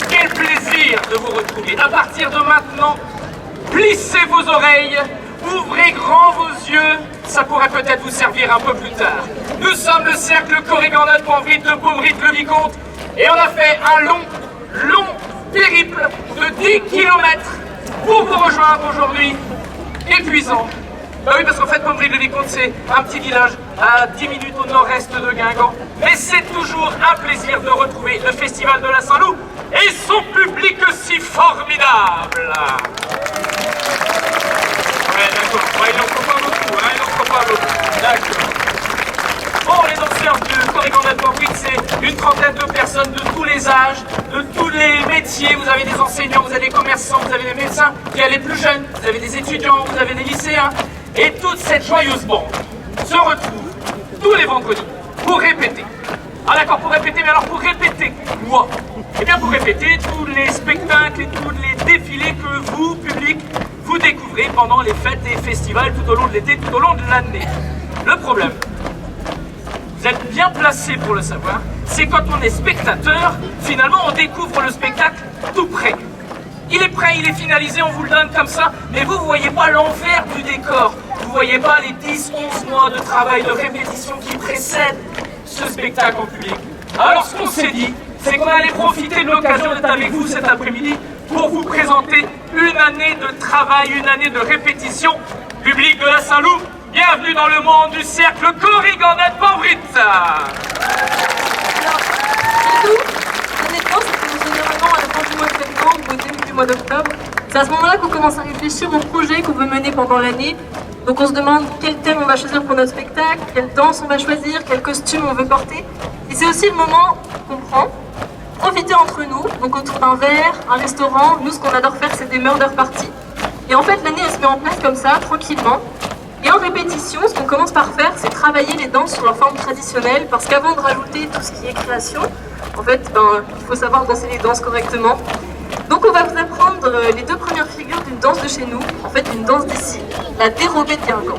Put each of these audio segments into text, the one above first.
Quel plaisir de vous retrouver. À partir de maintenant, plissez vos oreilles, ouvrez grand vos yeux, ça pourrait peut-être vous servir un peu plus tard. Nous sommes le cercle Corrigan-Note Panvrite de Pauvrite-le-Vicomte et on a fait un long périple de 10 km pour vous rejoindre aujourd'hui. Épuisant. Bah oui, parce qu'en fait, Pauvrite-le-Vicomte, c'est un petit village à 10 minutes au nord-est de Guingamp. Mais c'est toujours un plaisir de retrouver le Festival de la Saint-Loup et son public si formidable. Ouais, d'accord. Ouais, il n'en faut pas beaucoup, hein, il n'en faut pas beaucoup. D'accord. Bon, les danseurs du Corrigan-Note Panvrite, c'est une trentaine de personnes de tous les âges, de tous les métiers. Vous avez des enseignants, vous avez des commerçants, vous avez des médecins, il y a les plus jeunes, vous avez des étudiants, vous avez des lycéens. Et toute cette joyeuse bande se retrouve tous les vendredis pour répéter. Ah d'accord, pour répéter, mais alors pour répéter quoi? Eh bien pour répéter tous les spectacles et tous les défilés que vous, public, vous découvrez pendant les fêtes et festivals tout au long de l'été, tout au long de l'année. Le problème, vous êtes bien placé pour le savoir, c'est quand on est spectateur, finalement on découvre le spectacle tout près. Il est prêt, il est finalisé, on vous le donne comme ça, mais vous ne voyez pas l'envers du décor. Vous ne voyez pas les 10-11 mois de travail, de répétition qui précèdent ce spectacle en public. Alors ce qu'on s'est dit, c'est qu'on allait profiter de l'occasion d'être avec vous cet après-midi pour vous présenter une année de travail, une année de répétition. Public de la Saint-Loup, bienvenue dans le monde du cercle Corrigan-Note Panvrite. Honnêtement, c'était généralement à la fin du mois de septembre, au début du mois d'octobre. C'est à ce moment-là qu'on commence à réfléchir au projet qu'on veut mener pendant l'année. Donc on se demande quel thème on va choisir pour notre spectacle, quelle danse on va choisir, quel costume on veut porter. Et c'est aussi le moment qu'on prend, profiter entre nous, donc autour d'un verre, un restaurant. Nous, ce qu'on adore faire, c'est des murder parties. Et en fait, l'année, elle se met en place comme ça, tranquillement. Et en répétition, ce qu'on commence par faire, c'est travailler les danses sur leur forme traditionnelle, parce qu'avant de rajouter tout ce qui est création, en fait, il faut savoir danser les danses correctement. Donc on va vous apprendre les deux premières figures d'une danse de chez nous, en fait une danse d'ici, la dérobée de Guingamp.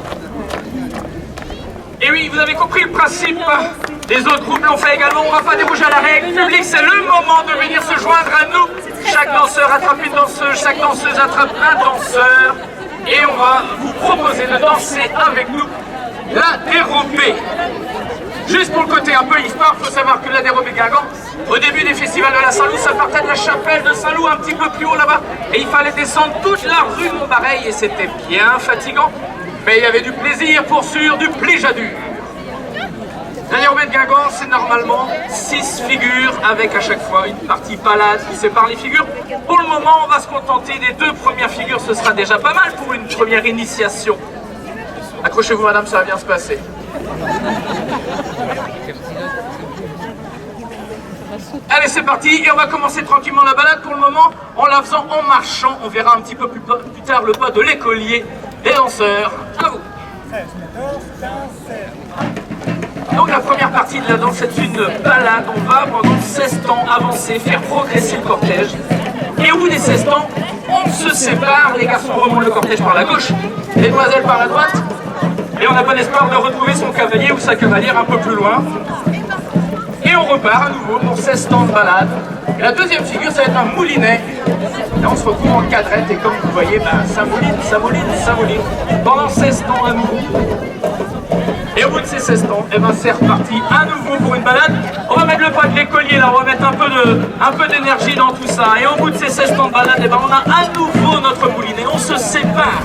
Et oui, vous avez compris le principe. Les autres groupes l'ont fait également, on ne va pas déroger à la règle. Public, c'est le moment de venir se joindre à nous. Chaque danseur attrape une danseuse, chaque danseuse attrape un danseur. Et on va vous proposer de danser avec nous la dérobée. Juste pour le côté un peu histoire, il faut savoir que la dérobée Guingamp, au début des festivals de la Saint-Loup, ça partait de la chapelle de Saint-Loup, un petit peu plus haut là-bas, et il fallait descendre toute la rue Montbareil, et c'était bien fatigant, mais il y avait du plaisir pour sûr, du pléjadur. La dérobée de Guingamp, c'est normalement 6 figures, avec à chaque fois une partie palade qui sépare les figures. Pour le moment, on va se contenter des 2 premières figures, ce sera déjà pas mal pour une première initiation. Accrochez-vous madame, ça va bien se passer. Allez, c'est parti, et on va commencer tranquillement la balade pour le moment en la faisant en marchant. On verra un petit peu plus tard le pas de l'écolier des danseurs. À vous. Donc la première partie de la danse, c'est une balade. On va pendant 16 temps avancer, faire progresser le cortège. Et au bout des 16 temps, on se sépare. Les garçons remontent le cortège par la gauche, les demoiselles par la droite. Et on a bon espoir de retrouver son cavalier ou sa cavalière un peu plus loin. Et on repart à nouveau pour 16 temps de balade. Et la deuxième figure, ça va être un moulinet. Là, on se retrouve en cadrette et comme vous voyez, ça mouline, ça mouline, ça mouline. Pendant 16 temps à nouveau. Et au bout de ces 16 temps, c'est reparti à nouveau pour une balade. On va mettre le pas de l'écolier là, on va mettre un peu d'énergie dans tout ça. Et au bout de ces 16 temps de balade, on a à nouveau notre moulinet, on se sépare.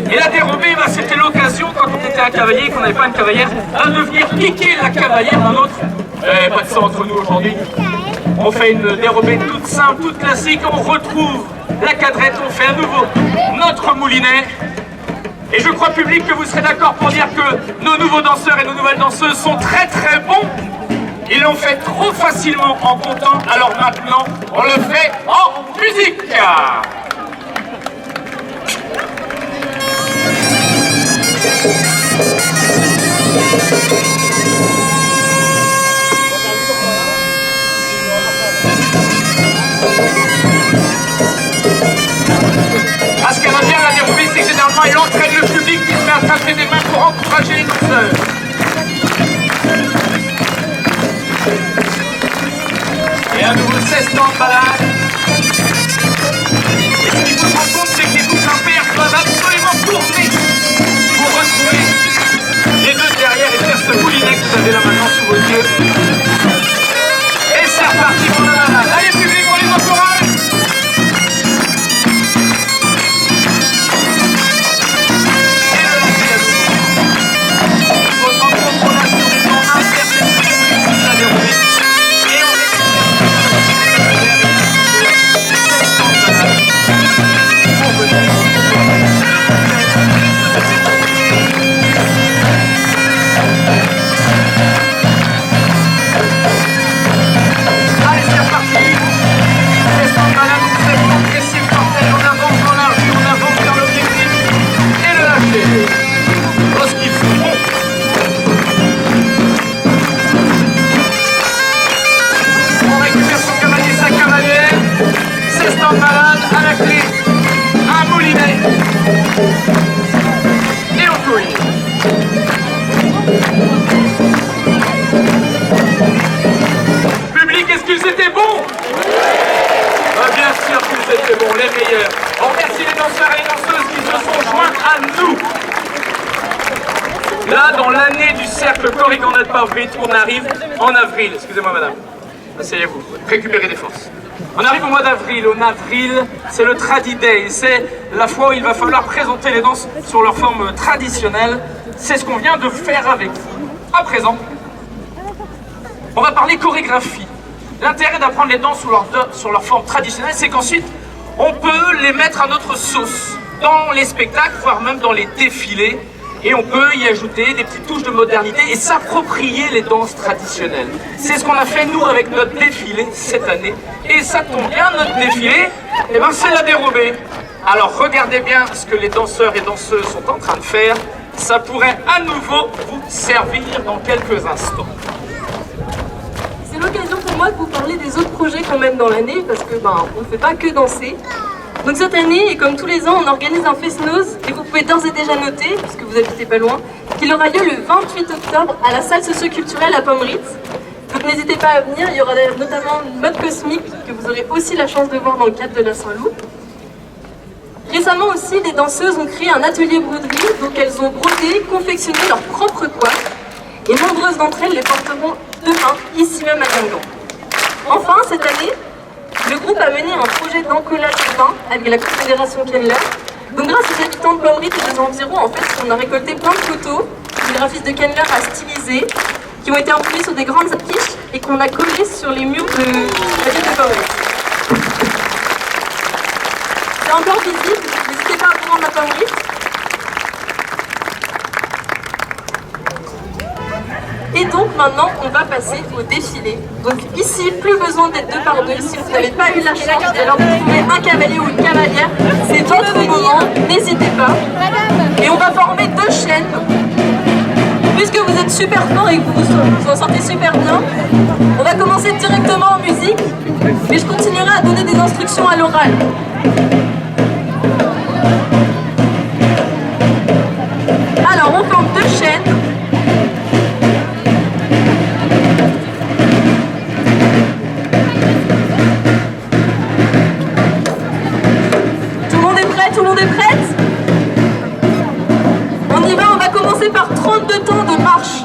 Et la dérobée, c'était l'occasion, quand on était un cavalier et qu'on n'avait pas une cavalière, de venir piquer la cavalière d'un autre. Pas de ça entre nous aujourd'hui. On fait une dérobée toute simple, toute classique, on retrouve la cadrette, on fait à nouveau notre moulinet. Et je crois, public, que vous serez d'accord pour dire que nos nouveaux danseurs et nos nouvelles danseuses sont très très bons. Ils l'ont fait trop facilement en comptant, alors maintenant, on le fait en musique. Ah, ce qu'elle a bien la dérobée, c'est que généralement elle entraîne le public qui se met à taper des mains pour encourager les danseurs. Et à nouveau 16 temps de balade. Et ce qu'il faut se rendre compte, c'est que les boucles impaires doivent absolument tourner pour retrouver les deux derrière et faire ce moulinet que vous avez là maintenant sous vos yeux. Et c'est reparti pour la balade. Allez public, on les encourage. Et le lancer à nouveau. Il faut se rendre compte qu'on a sur des temps impairs, c'est très difficile à dérouler. Et on allez, c'est reparti. Descend de balade, on fait progresser le cortège, on avance dans la rue, on avance vers l'objectif et le lâcher. Lorsqu'il faut bon. On récupère son cavalier, sa cavalière. 16 temps de balade, à la clé, un moulinet. Et on couille. Public, est-ce qu'ils étaient bons? Bien sûr qu'ils étaient bons, les meilleurs. On remercie les danseurs et les danseuses qui se sont joints à nous. Là, dans l'année du cercle Corrigan Power, on arrive en avril. Excusez-moi, madame. Asseyez-vous, récupérez des forces. On arrive au mois d'avril. En avril, c'est le Tradi Day. C'est la fois où il va falloir présenter les danses sur leur forme traditionnelle. C'est ce qu'on vient de faire avec vous. À présent, on va parler chorégraphie. L'intérêt d'apprendre les danses sur leur forme traditionnelle, c'est qu'ensuite, on peut les mettre à notre sauce dans les spectacles, voire même dans les défilés. Et on peut y ajouter des petites touches de modernité et s'approprier les danses traditionnelles. C'est ce qu'on a fait, nous, avec notre défilé cette année. Et ça tombe bien, notre défilé, eh ben, c'est la dérobée. Alors, regardez bien ce que les danseurs et danseuses sont en train de faire. Ça pourrait à nouveau vous servir dans quelques instants. C'est l'occasion pour moi de vous parler des autres projets qu'on mène dans l'année, parce que on ne fait pas que danser. Donc cette année, et comme tous les ans, on organise un Fest-Noz, et vous pouvez d'ores et déjà noter, puisque vous habitez pas loin, qu'il aura lieu le 28 octobre à la salle socio-culturelle à Pommeritz. Donc n'hésitez pas à venir, il y aura notamment une mode cosmique que vous aurez aussi la chance de voir dans le cadre de la Saint-Loup. Récemment aussi, les danseuses ont créé un atelier broderie, donc elles ont brodé, confectionné leur propre coiffe, et nombreuses d'entre elles les porteront demain, ici même à Guingamp. Enfin, cette année, le groupe a mené un projet d'encollage urbain avec la Confédération Kenler. Donc grâce aux habitants de Pommeritz et des environs, en fait, on a récolté plein de photos que le graphiste de Kenler a stylisées, qui ont été imprimées sur des grandes affiches et qu'on a collées sur les murs de la ville de Pommeritz. C'est encore visible, n'hésitez pas à vous rendre à Pommeritz. Et donc maintenant, on va passer au défilé. Donc ici, plus besoin d'être deux par deux. Si vous n'avez pas eu la chance de trouver un cavalier ou une cavalière, c'est votre moment, n'hésitez pas. Et on va former deux chaînes. Puisque vous êtes super fort et que vous en sortez super bien, on va commencer directement en musique, mais je continuerai à donner des instructions à l'oral. Alors, on forme deux chaînes. Tout le monde est prête? On y va, on va commencer par 32 temps de marche.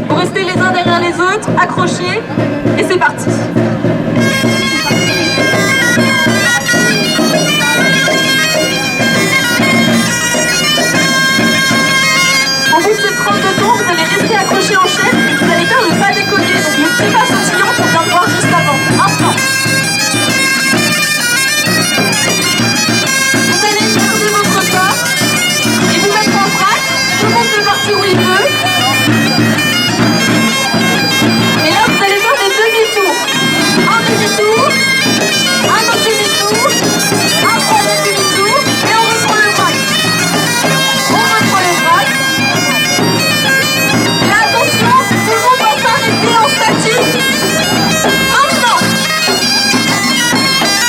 Vous restez les uns derrière les autres, accrochés, et c'est parti. Au bout de ces 32 temps, vous allez rester accrochés en chaîne et vous allez faire le pas décollé. Donc le petit pas sautillon qu'on vient de voir juste avant. Maintenant. Où il veut. Et là vous allez faire des demi-tours. Un demi-tour, un autre demi-tour, un troisième demi-tour, et on reprend le braque. On reprend le braque. Et attention, tout le monde va s'arrêter en statique. Maintenant.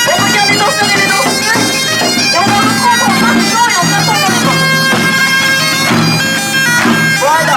On regarde les danseurs et les danseuses. Et on va reprendre en marchant et en tapant dans les mains. Voilà.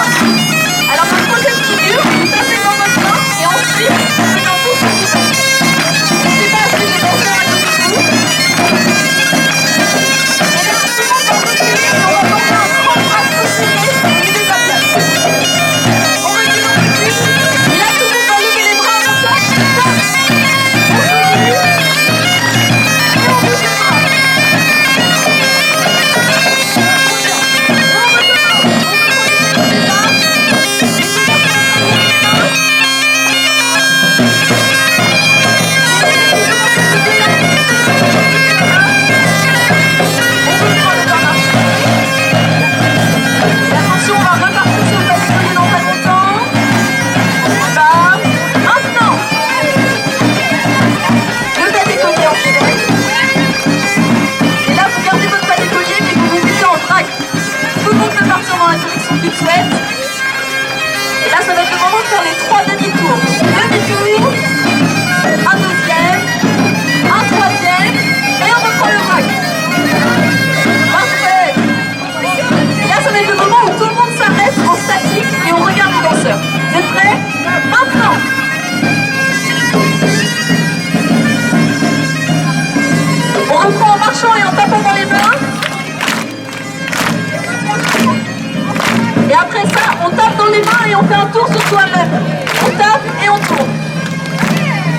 Et là, ça va être le moment de faire les 3 demi-tours. Demi-tour, un deuxième, un troisième, et on reprend le braque. Parfait. Et là, ça va être le moment où tout le monde s'arrête en statique et on regarde les danseurs. Vous êtes prêts? Maintenant. On reprend en marchant et en tapant dans les mains. Et après ça, on tape dans les mains et on fait un tour sur soi-même. On tape et on tourne.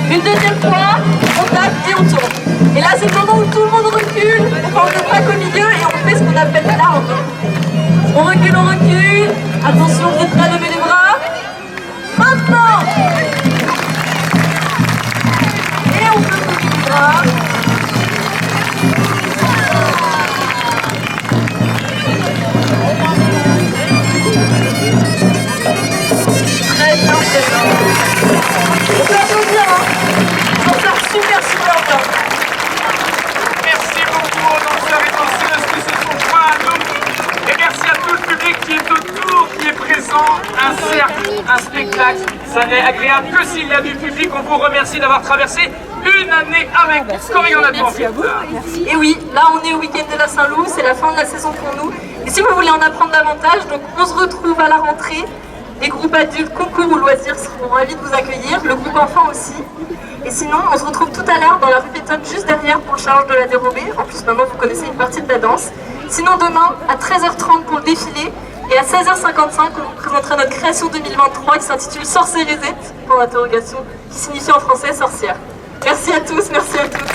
Une deuxième fois, on tape et on tourne. Et là, c'est le moment où tout le monde recule, on forme le braque au milieu et on fait ce qu'on appelle l'arbre. On recule, on recule. Attention, vous êtes prêts à lever les bras. Maintenant. Et on peut lever les bras. Très bien, très bien. On peut applaudir, hein. On va faire super bien. Merci beaucoup aux danseurs et danseuses qui se sont joints à nous. Et merci à tout le public qui est autour, qui est présent. Un cercle, un spectacle, ça n'est agréable que s'il y a du public. On vous remercie d'avoir traversé une année avec Coriolan Adventure. Et oui, là on est au week-end de la Saint-Loup, c'est la fin de la saison pour nous. Et si vous voulez en apprendre davantage, donc on se retrouve à la rentrée. Les groupes adultes, concours ou loisirs seront ravis de vous accueillir, le groupe enfant aussi. Et sinon, on se retrouve tout à l'heure dans la rue Pétonne, juste derrière pour le charge de la dérobée. En plus, maintenant, vous connaissez une partie de la danse. Sinon, demain, à 13h30 pour le défilé. Et à 16h55, on vous présentera notre création 2023 qui s'intitule Sorcérisette, pour l'interrogation, qui signifie en français sorcière. Merci à tous, merci à toutes.